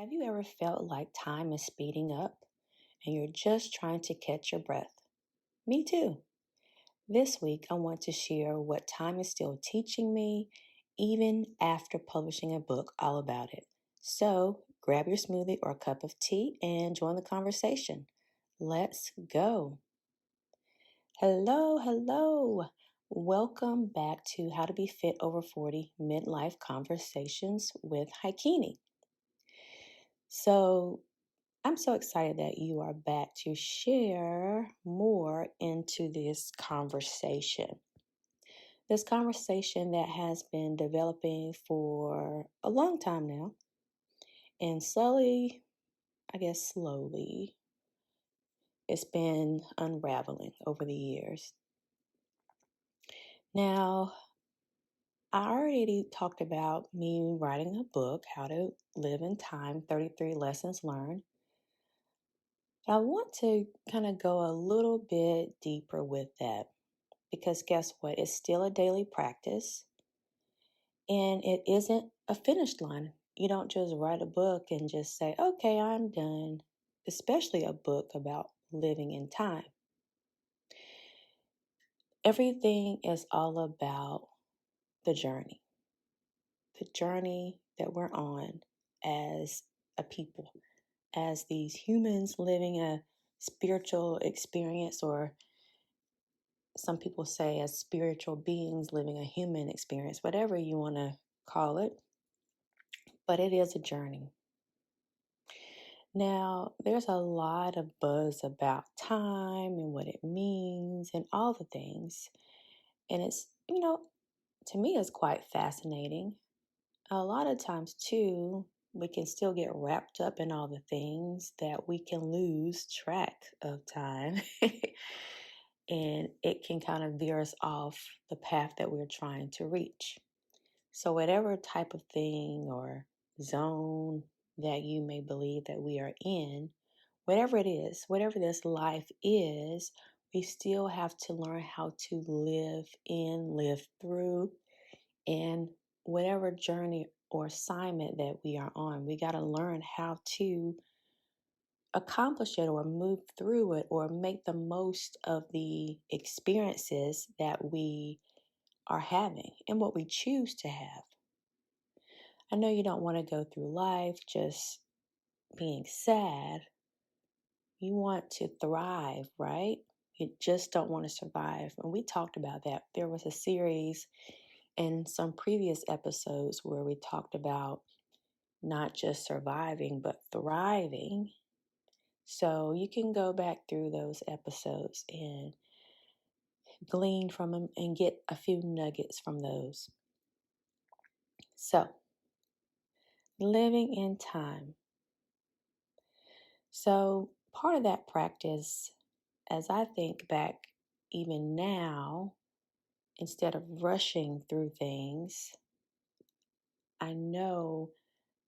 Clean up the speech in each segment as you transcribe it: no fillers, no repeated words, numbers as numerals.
Have you ever felt like time is speeding up and you're just trying to catch your breath? Me too. This week, I want to share what time is still teaching me, even after publishing a book all about it. So grab your smoothie or a cup of tea and join the conversation. Let's go. Hello, hello. Welcome back to How to Be Fit Over 40 Midlife Conversations with Hicunni. So, I'm so excited that you are back to share more into this conversation. This conversation that has been developing for a long time now. And slowly, it's been unraveling over the years. Now, I already talked about me writing a book, How to Live in Time 33 Lessons Learned. I want to kind of go a little bit deeper with that because guess what? It's still a daily practice and it isn't a finish line. You don't just write a book and just say, okay, I'm done, especially a book about living in time. Everything is all about the journey that we're on as a people, as these humans living a spiritual experience, or some people say as spiritual beings living a human experience, whatever you want to call it. But it is a journey. Now, there's a lot of buzz about time and what it means and all the things. And to me, it's quite fascinating. A lot of times, too, we can still get wrapped up in all the things that we can lose track of time. And it can kind of veer us off the path that we're trying to reach. So, whatever type of thing or zone that you may believe that we are in, whatever it is, whatever this life is, we still have to learn how to live through, and whatever journey or assignment that we are on, we got to learn how to accomplish it or move through it or make the most of the experiences that we are having and what we choose to have. I know you don't want to go through life just being sad. You want to thrive, right? You just don't want to survive. And we talked about that. There was a series in some previous episodes where we talked about not just surviving, but thriving. So you can go back through those episodes and glean from them and get a few nuggets from those. So, living in time. So, part of that practice, as I think back even now, instead of rushing through things, I know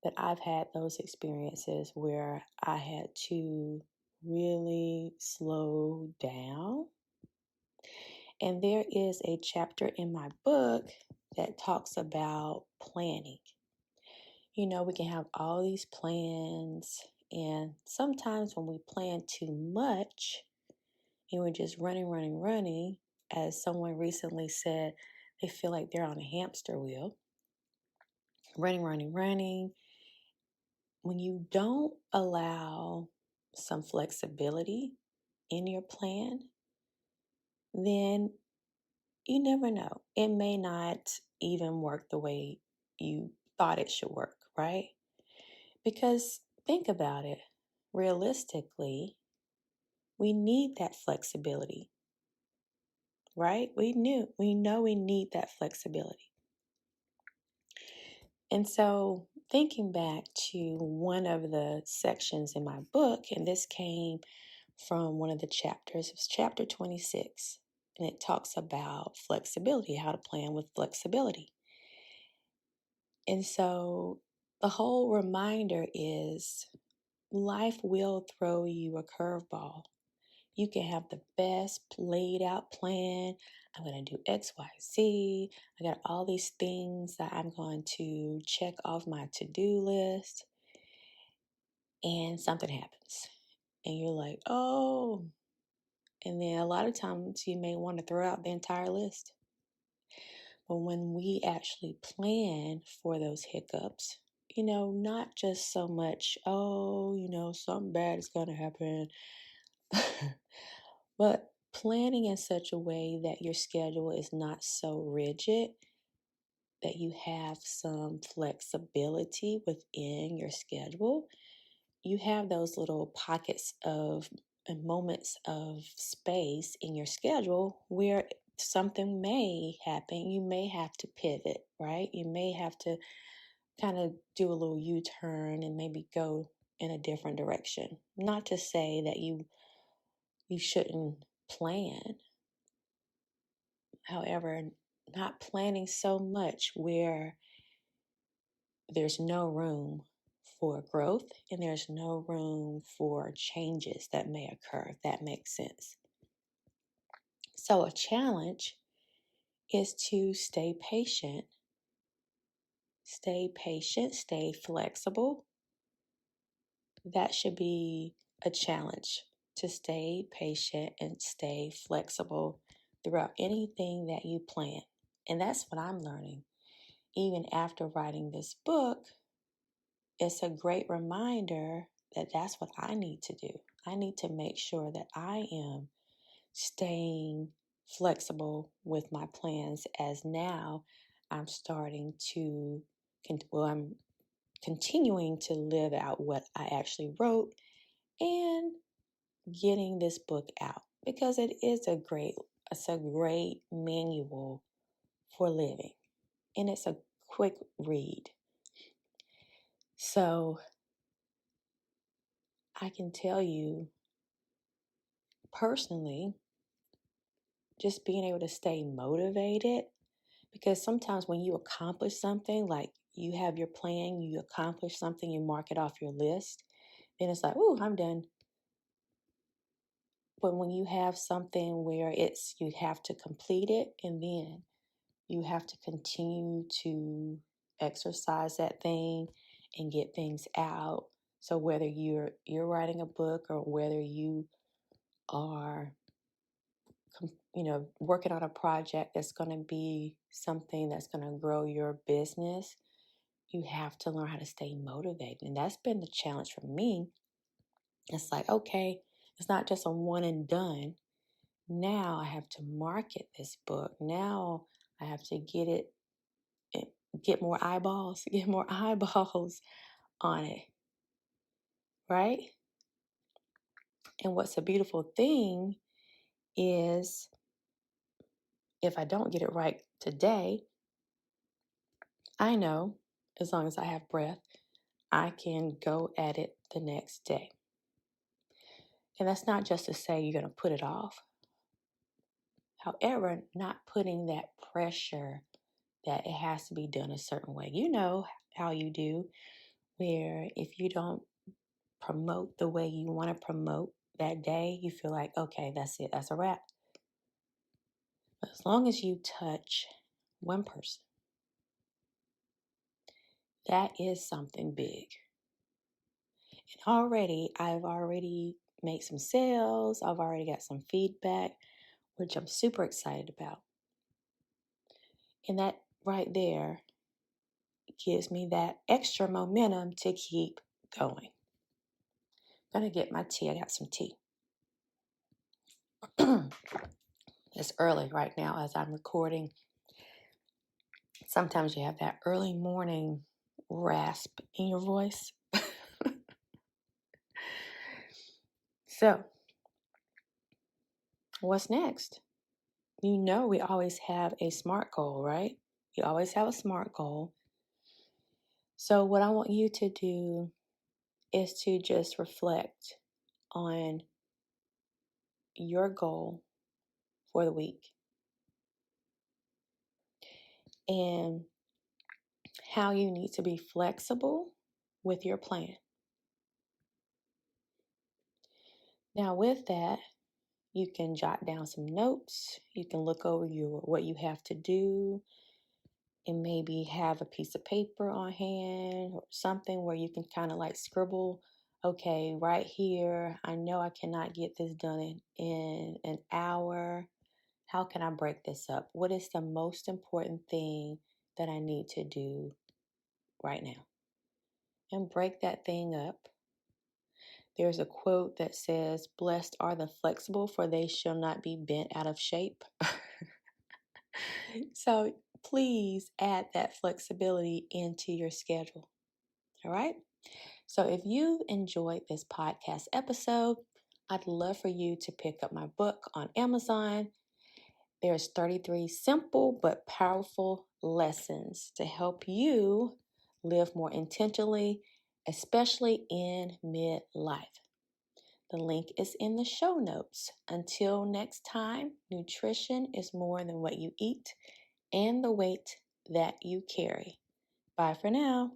that I've had those experiences where I had to really slow down. And there is a chapter in my book that talks about planning. We can have all these plans, and sometimes when we plan too much and we're just running, as someone recently said, they feel like they're on a hamster wheel, running. When you don't allow some flexibility in your plan, then you never know. It may not even work the way you thought it should work, right? Because think about it. Realistically, we need that flexibility, right? We know we need that flexibility. And so thinking back to one of the sections in my book, and this came from one of the chapters, it was chapter 26, and it talks about flexibility, how to plan with flexibility. And so the whole reminder is life will throw you a curveball. You can have the best laid out plan. I'm going to do X, Y, Z. I got all these things that I'm going to check off my to-do list. and something happens. And you're like, oh, and then a lot of times you may want to throw out the entire list. But when we actually plan for those hiccups, not just so much, oh, something bad is going to happen, but planning in such a way that your schedule is not so rigid, that you have some flexibility within your schedule. You have those little pockets of and moments of space in your schedule where something may happen. You may have to pivot, right? You may have to kind of do a little U-turn and maybe go in a different direction. Not to say that you shouldn't plan. However, not planning so much where there's no room for growth and there's no room for changes that may occur, if that makes sense. So a challenge is to stay patient, stay flexible. That should be a challenge, to stay patient and stay flexible throughout anything that you plan. And that's what I'm learning. Even after writing this book, it's a great reminder that that's what I need to do. I need to make sure that I am staying flexible with my plans, as now I'm starting to, I'm continuing to live out what I actually wrote and getting this book out, because it's a great manual for living, and it's a quick read. So I can tell you personally, just being able to stay motivated, because sometimes when you accomplish something, like you have your plan, you accomplish something, you mark it off your list, then it's like, oh, I'm done. But when you have something where you have to complete it, and then you have to continue to exercise that thing and get things out. So whether you're writing a book, or whether you are working on a project that's going to be something that's going to grow your business, you have to learn how to stay motivated. And that's been the challenge for me. It's like, okay, it's not just a one and done. Now I have to market this book. Now I have to get more eyeballs, get more eyeballs on it, right? And what's a beautiful thing is, if I don't get it right today, I know, as long as I have breath, I can go at it the next day. And that's not just to say you're going to put it off. However, not putting that pressure that it has to be done a certain way. You know how you do, where if you don't promote the way you want to promote that day, you feel like, okay, that's it, that's a wrap. But as long as you touch one person, that is something big. And I've already made some sales. I've already got some feedback, which I'm super excited about. And that right there gives me that extra momentum to keep going. I'm going to get my tea. I got some tea. It's early right now as I'm recording. Sometimes you have that early morning rasp in your voice. So, what's next? We always have a SMART goal, right? You always have a SMART goal. So what I want you to do is to just reflect on your goal for the week and how you need to be flexible with your plan. Now, with that, you can jot down some notes. You can look over what you have to do, and maybe have a piece of paper on hand or something where you can kind of like scribble okay, right here, I know I cannot get this done in an hour. How can I break this up? What is the most important thing that I need to do right now? And break that thing up. There's a quote that says, "Blessed are the flexible, for they shall not be bent out of shape." So please add that flexibility into your schedule. All right. So if you've enjoyed this podcast episode, I'd love for you to pick up my book on Amazon. There's 33 simple but powerful lessons to help you live more intentionally, especially in midlife. The link is in the show notes. Until next time, nutrition is more than what you eat and the weight that you carry. Bye for now.